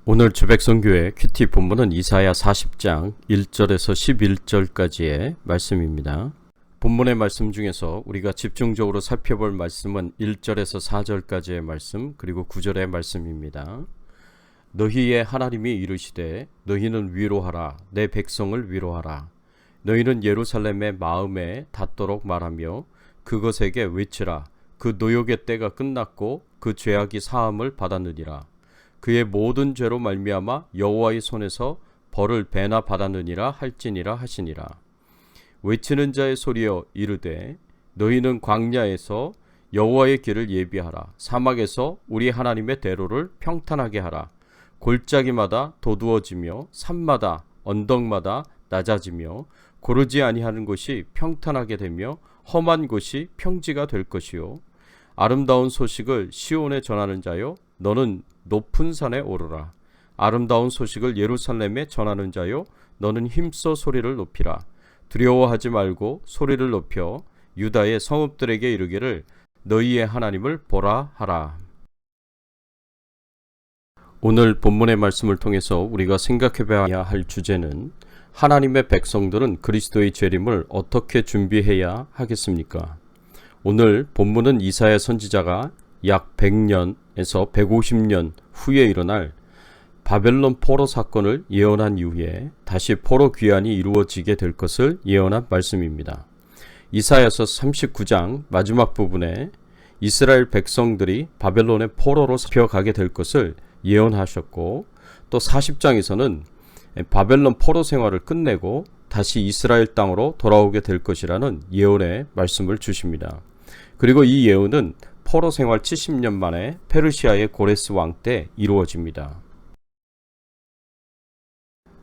오늘 주백성교회 큐티 본문은 이사야 40장 1절에서 11절까지의 말씀입니다. 본문의 말씀 중에서 우리가 집중적으로 살펴볼 말씀은 1절에서 4절까지의 말씀, 그리고 9절의 말씀입니다. 너희의 하나님이 이르시되 너희는 위로하라, 내 백성을 위로하라. 너희는 예루살렘의 마음에 닿도록 말하며 그것에게 외치라. 그 노역의 때가 끝났고 그 죄악이 사함을 받았느니라. 그의 모든 죄로 말미암아 여호와의 손에서 벌을 배나 받았느니라 할지니라 하시니라. 외치는 자의 소리여 이르되 너희는 광야에서 여호와의 길을 예비하라. 사막에서 우리 하나님의 대로를 평탄하게 하라. 골짜기마다 도두어지며 산마다 언덕마다 낮아지며 고르지 아니하는 곳이 평탄하게 되며 험한 곳이 평지가 될 것이요. 아름다운 소식을 시온에 전하는 자여 너는 높은 산에 오르라. 아름다운 소식을 예루살렘에 전하는 자여 너는 힘써 소리를 높이라. 두려워하지 말고 소리를 높여 유다의 성읍들에게 이르기를 너희의 하나님을 보라 하라. 오늘 본문의 말씀을 통해서 우리가 생각해봐야 할 주제는 하나님의 백성들은 그리스도의 재림을 어떻게 준비해야 하겠습니까? 오늘 본문은 이사야 선지자가 약 100년에서 150년 후에 일어날 바벨론 포로 사건을 예언한 이후에 다시 포로 귀환이 이루어지게 될 것을 예언한 말씀입니다. 이사야서 39장 마지막 부분에 이스라엘 백성들이 바벨론의 포로로 잡혀가게 될 것을 예언하셨고, 또 40장에서는 바벨론 포로 생활을 끝내고 다시 이스라엘 땅으로 돌아오게 될 것이라는 예언의 말씀을 주십니다. 그리고 이 예언은 포로 생활 70년 만에 페르시아의 고레스 왕 때 이루어집니다.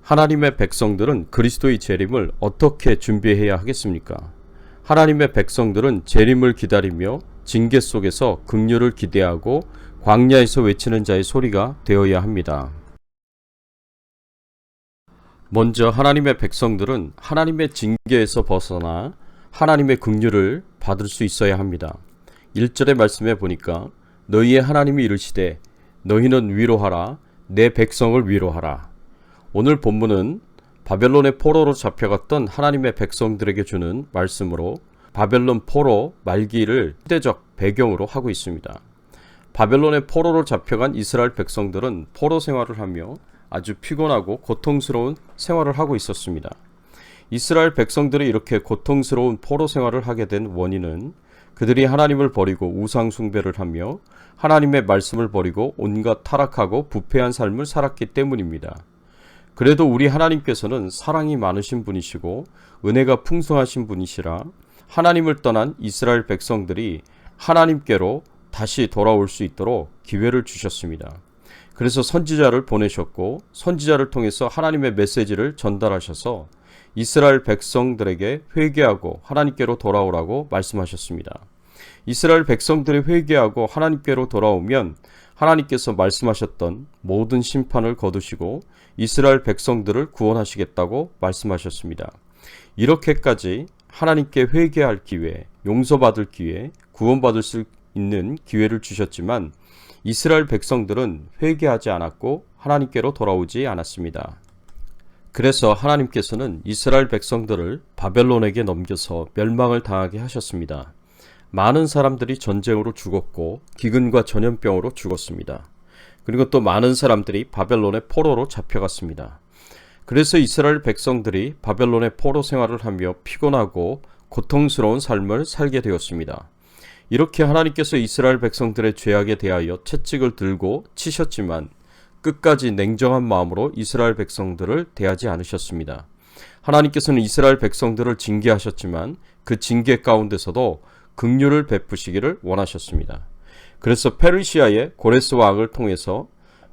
하나님의 백성들은 그리스도의 재림을 어떻게 준비해야 하겠습니까? 하나님의 백성들은 재림을 기다리며 징계 속에서 긍휼을 기대하고 광야에서 외치는 자의 소리가 되어야 합니다. 먼저 하나님의 백성들은 하나님의 징계에서 벗어나 하나님의 긍휼을 받을 수 있어야 합니다. 1절의 말씀에 보니까 너희의 하나님이 이르시되 너희는 위로하라, 내 백성을 위로하라. 오늘 본문은 바벨론의 포로로 잡혀갔던 하나님의 백성들에게 주는 말씀으로 바벨론 포로 말기를 시대적 배경으로 하고 있습니다. 바벨론의 포로로 잡혀간 이스라엘 백성들은 포로 생활을 하며 아주 피곤하고 고통스러운 생활을 하고 있었습니다. 이스라엘 백성들이 이렇게 고통스러운 포로 생활을 하게 된 원인은 그들이 하나님을 버리고 우상 숭배를 하며 하나님의 말씀을 버리고 온갖 타락하고 부패한 삶을 살았기 때문입니다. 그래도 우리 하나님께서는 사랑이 많으신 분이시고 은혜가 풍성하신 분이시라 하나님을 떠난 이스라엘 백성들이 하나님께로 다시 돌아올 수 있도록 기회를 주셨습니다. 그래서 선지자를 보내셨고 선지자를 통해서 하나님의 메시지를 전달하셔서 이스라엘 백성들에게 회개하고 하나님께로 돌아오라고 말씀하셨습니다. 이스라엘 백성들이 회개하고 하나님께로 돌아오면 하나님께서 말씀하셨던 모든 심판을 거두시고 이스라엘 백성들을 구원하시겠다고 말씀하셨습니다. 이렇게까지 하나님께 회개할 기회, 용서받을 기회, 구원받을 수 있는 기회를 주셨지만 이스라엘 백성들은 회개하지 않았고 하나님께로 돌아오지 않았습니다. 그래서 하나님께서는 이스라엘 백성들을 바벨론에게 넘겨서 멸망을 당하게 하셨습니다. 많은 사람들이 전쟁으로 죽었고 기근과 전염병으로 죽었습니다. 그리고 또 많은 사람들이 바벨론의 포로로 잡혀갔습니다. 그래서 이스라엘 백성들이 바벨론의 포로 생활을 하며 피곤하고 고통스러운 삶을 살게 되었습니다. 이렇게 하나님께서 이스라엘 백성들의 죄악에 대하여 채찍을 들고 치셨지만 끝까지 냉정한 마음으로 이스라엘 백성들을 대하지 않으셨습니다. 하나님께서는 이스라엘 백성들을 징계하셨지만 그 징계 가운데서도 긍휼을 베푸시기를 원하셨습니다. 그래서 페르시아의 고레스 왕을 통해서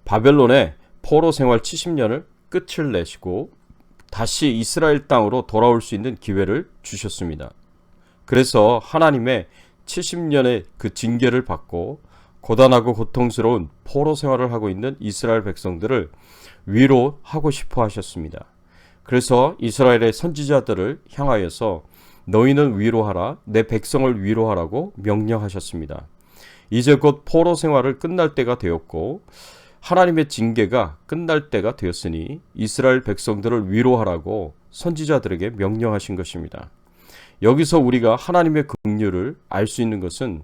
바벨론의 포로 생활 70년을 끝을 내시고 다시 이스라엘 땅으로 돌아올 수 있는 기회를 주셨습니다. 그래서 하나님의 70년의 그 징계를 받고 고단하고 고통스러운 포로 생활을 하고 있는 이스라엘 백성들을 위로하고 싶어 하셨습니다. 그래서 이스라엘의 선지자들을 향하여서 너희는 위로하라, 내 백성을 위로하라고 명령하셨습니다. 이제 곧 포로 생활을 끝날 때가 되었고 하나님의 징계가 끝날 때가 되었으니 이스라엘 백성들을 위로하라고 선지자들에게 명령하신 것입니다. 여기서 우리가 하나님의 긍휼을 알 수 있는 것은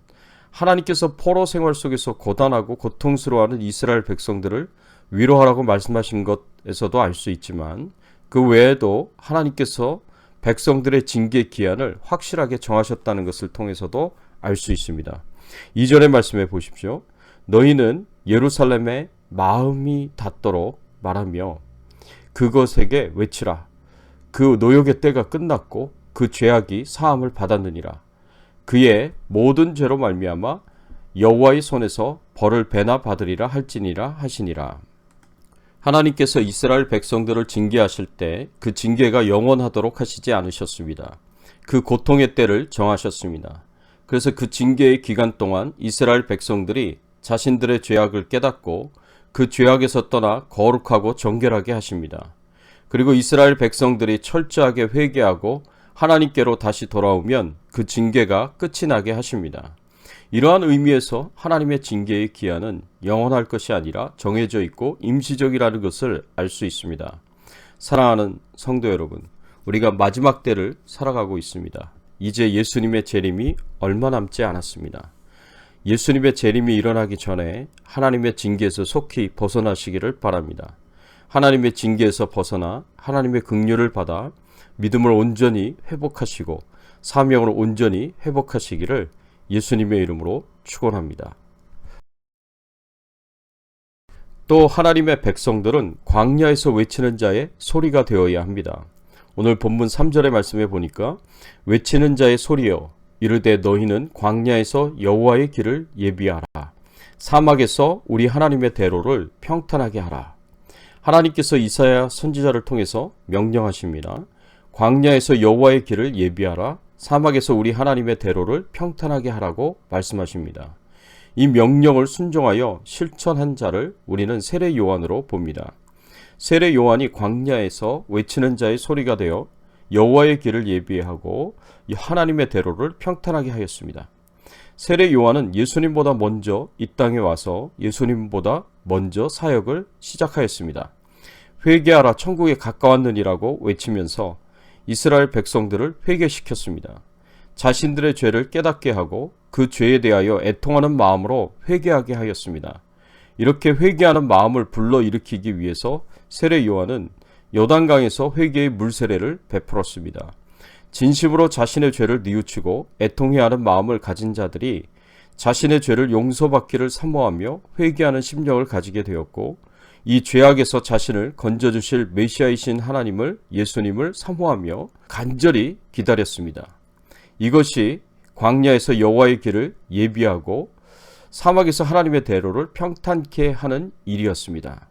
하나님께서 포로 생활 속에서 고단하고 고통스러워하는 이스라엘 백성들을 위로하라고 말씀하신 것에서도 알 수 있지만 그 외에도 하나님께서 백성들의 징계 기한을 확실하게 정하셨다는 것을 통해서도 알 수 있습니다. 2절의 말씀에 보십시오. 너희는 예루살렘에 마음이 닿도록 말하며 그것에게 외치라. 그 노역의 때가 끝났고 그 죄악이 사함을 받았느니라. 그의 모든 죄로 말미암아 여호와의 손에서 벌을 배나 받으리라 할지니라 하시니라. 하나님께서 이스라엘 백성들을 징계하실 때 그 징계가 영원하도록 하시지 않으셨습니다. 그 고통의 때를 정하셨습니다. 그래서 그 징계의 기간 동안 이스라엘 백성들이 자신들의 죄악을 깨닫고 그 죄악에서 떠나 거룩하고 정결하게 하십니다. 그리고 이스라엘 백성들이 철저하게 회개하고 하나님께로 다시 돌아오면 그 징계가 끝이 나게 하십니다. 이러한 의미에서 하나님의 징계의 기한은 영원할 것이 아니라 정해져 있고 임시적이라는 것을 알 수 있습니다. 사랑하는 성도 여러분, 우리가 마지막 때를 살아가고 있습니다. 이제 예수님의 재림이 얼마 남지 않았습니다. 예수님의 재림이 일어나기 전에 하나님의 징계에서 속히 벗어나시기를 바랍니다. 하나님의 징계에서 벗어나 하나님의 긍휼을 받아 믿음을 온전히 회복하시고 사명으로 온전히 회복하시기를 예수님의 이름으로 축원합니다. 또 하나님의 백성들은 광야에서 외치는 자의 소리가 되어야 합니다. 오늘 본문 3절의 말씀에 보니까 외치는 자의 소리여 이르되 너희는 광야에서 여호와의 길을 예비하라. 사막에서 우리 하나님의 대로를 평탄하게 하라. 하나님께서 이사야 선지자를 통해서 명령하십니다. 광야에서 여호와의 길을 예비하라. 사막에서 우리 하나님의 대로를 평탄하게 하라고 말씀하십니다. 이 명령을 순종하여 실천한 자를 우리는 세례 요한으로 봅니다. 세례 요한이 광야에서 외치는 자의 소리가 되어 여호와의 길을 예비하고 하나님의 대로를 평탄하게 하였습니다. 세례 요한은 예수님보다 먼저 이 땅에 와서 예수님보다 먼저 사역을 시작하였습니다. 회개하라 천국에 가까웠느니라고 외치면서 이스라엘 백성들을 회개시켰습니다. 자신들의 죄를 깨닫게 하고 그 죄에 대하여 애통하는 마음으로 회개하게 하였습니다. 이렇게 회개하는 마음을 불러일으키기 위해서 세례 요한은 요단강에서 회개의 물세례를 베풀었습니다. 진심으로 자신의 죄를 뉘우치고 애통해야 하는 마음을 가진 자들이 자신의 죄를 용서받기를 사모하며 회개하는 심령을 가지게 되었고 이 죄악에서 자신을 건져주실 메시아이신 하나님을 예수님을 사모하며 간절히 기다렸습니다. 이것이 광야에서 여호와의 길을 예비하고 사막에서 하나님의 대로를 평탄케 하는 일이었습니다.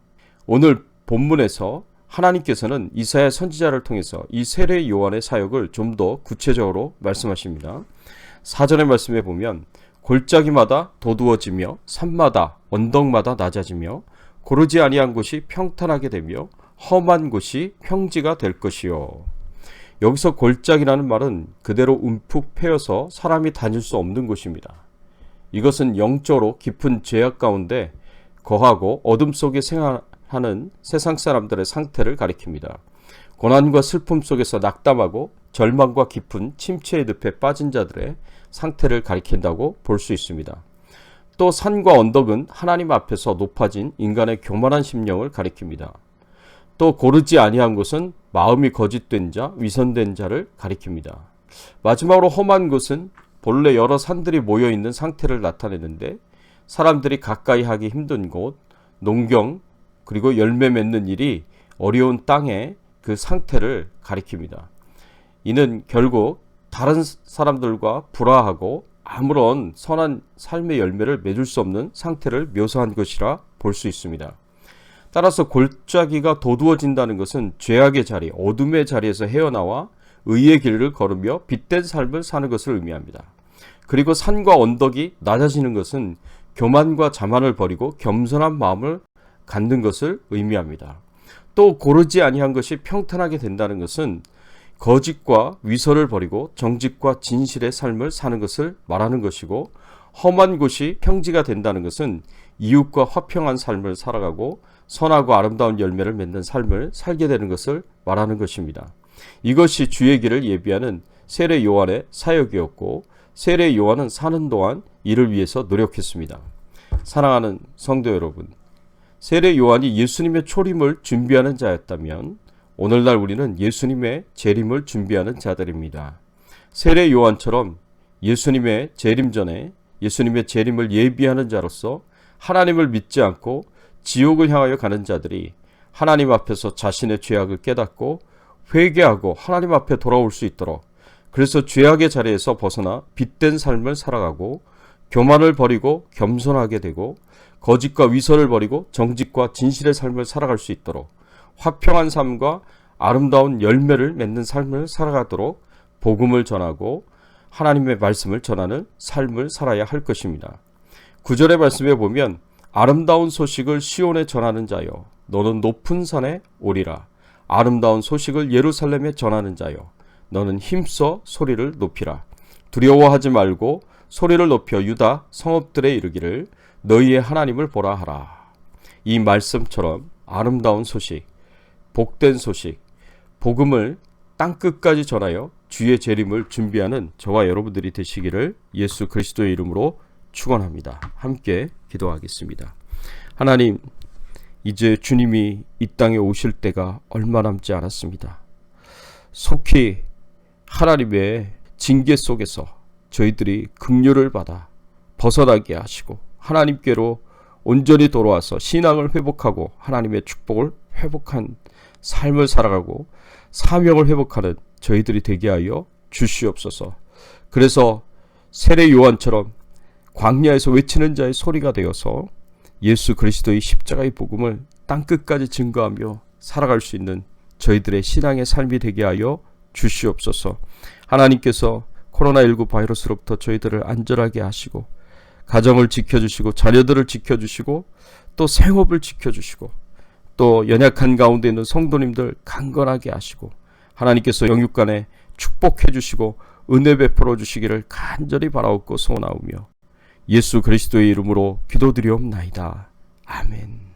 오늘 본문에서 하나님께서는 이사야 선지자를 통해서 이 세례 요한의 사역을 좀 더 구체적으로 말씀하십니다. 4절의 말씀에 보면 골짜기마다 도두어지며 산마다 언덕마다 낮아지며 고르지 아니한 곳이 평탄하게 되며 험한 곳이 평지가 될 것이요. 여기서 골짜기라는 말은 그대로 움푹 패여서 사람이 다닐 수 없는 곳입니다. 이것은 영적으로 깊은 죄악 가운데 거하고 어둠 속에 생활하는 세상 사람들의 상태를 가리킵니다. 고난과 슬픔 속에서 낙담하고 절망과 깊은 침체의 늪에 빠진 자들의 상태를 가리킨다고 볼 수 있습니다. 또 산과 언덕은 하나님 앞에서 높아진 인간의 교만한 심령을 가리킵니다. 또 고르지 아니한 곳은 마음이 거짓된 자, 위선된 자를 가리킵니다. 마지막으로 험한 곳은 본래 여러 산들이 모여있는 상태를 나타내는데 사람들이 가까이 하기 힘든 곳, 농경, 그리고 열매 맺는 일이 어려운 땅의 그 상태를 가리킵니다. 이는 결국 다른 사람들과 불화하고 아무런 선한 삶의 열매를 맺을 수 없는 상태를 묘사한 것이라 볼 수 있습니다. 따라서 골짜기가 도두어진다는 것은 죄악의 자리, 어둠의 자리에서 헤어나와 의의 길을 걸으며 빛된 삶을 사는 것을 의미합니다. 그리고 산과 언덕이 낮아지는 것은 교만과 자만을 버리고 겸손한 마음을 갖는 것을 의미합니다. 또 고르지 아니한 것이 평탄하게 된다는 것은 거짓과 위선을 버리고 정직과 진실의 삶을 사는 것을 말하는 것이고 험한 곳이 평지가 된다는 것은 이웃과 화평한 삶을 살아가고 선하고 아름다운 열매를 맺는 삶을 살게 되는 것을 말하는 것입니다. 이것이 주의 길을 예비하는 세례 요한의 사역이었고, 세례 요한은 사는 동안 이를 위해서 노력했습니다. 사랑하는 성도 여러분, 세례 요한이 예수님의 초림을 준비하는 자였다면 오늘날 우리는 예수님의 재림을 준비하는 자들입니다. 세례 요한처럼 예수님의 재림 전에 예수님의 재림을 예비하는 자로서 하나님을 믿지 않고 지옥을 향하여 가는 자들이 하나님 앞에서 자신의 죄악을 깨닫고 회개하고 하나님 앞에 돌아올 수 있도록, 그래서 죄악의 자리에서 벗어나 빛된 삶을 살아가고 교만을 버리고 겸손하게 되고 거짓과 위선을 버리고 정직과 진실의 삶을 살아갈 수 있도록, 화평한 삶과 아름다운 열매를 맺는 삶을 살아가도록 복음을 전하고 하나님의 말씀을 전하는 삶을 살아야 할 것입니다. 9절의 말씀에 보면 아름다운 소식을 시온에 전하는 자여 너는 높은 산에 오리라. 아름다운 소식을 예루살렘에 전하는 자여 너는 힘써 소리를 높이라. 두려워하지 말고 소리를 높여 유다 성읍들에 이르기를 너희의 하나님을 보라 하라. 이 말씀처럼 아름다운 소식, 복된 소식, 복음을 땅끝까지 전하여 주의 재림을 준비하는 저와 여러분들이 되시기를 예수 그리스도의 이름으로 축원합니다. 함께 기도하겠습니다. 하나님, 이제 주님이 이 땅에 오실 때가 얼마 남지 않았습니다. 속히 하나님의 징계 속에서 저희들이 긍휼을 받아 벗어나게 하시고 하나님께로 온전히 돌아와서 신앙을 회복하고 하나님의 축복을 회복한 삶을 살아가고 사명을 회복하는 저희들이 되게 하여 주시옵소서. 그래서 세례 요한처럼 광야에서 외치는 자의 소리가 되어서 예수 그리스도의 십자가의 복음을 땅끝까지 증거하며 살아갈 수 있는 저희들의 신앙의 삶이 되게 하여 주시옵소서. 하나님께서 코로나19 바이러스로부터 저희들을 안전하게 하시고 가정을 지켜주시고 자녀들을 지켜주시고 또 생업을 지켜주시고 또 연약한 가운데 있는 성도님들 강건하게 하시고 하나님께서 영육간에 축복해 주시고 은혜 베풀어 주시기를 간절히 바라옵고 소원하오며 예수 그리스도의 이름으로 기도드리옵나이다. 아멘.